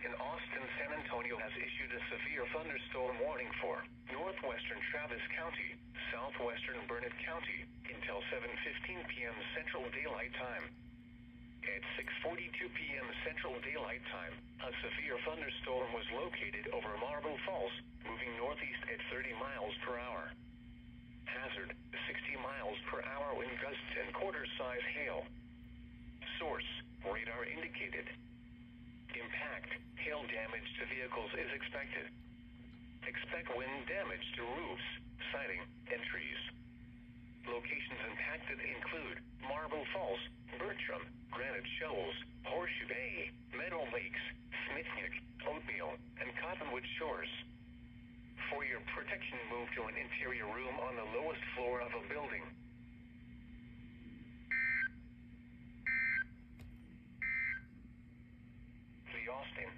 in Austin, San Antonio has issued a severe thunderstorm warning for northwestern Travis County, southwestern Burnett County, until 7:15 p.m. Central Daylight Time. At 6:42 p.m. Central Daylight Time, a severe thunderstorm was located over Marble Falls, moving northeast at 30 miles per hour. Hazard, 60 miles per hour wind gusts and quarter-size hail. Source, radar indicated. Impact, hail damage to vehicles is expected. Expect wind damage to roofs, siding, and trees. Locations impacted include Marble Falls, Bertram, Granite Shoals, Horseshoe Bay, Meadow Lakes, Smithwick, Oatmeal, and Cottonwood Shores. For your protection, move to an interior room on the lowest floor of a building. The Austin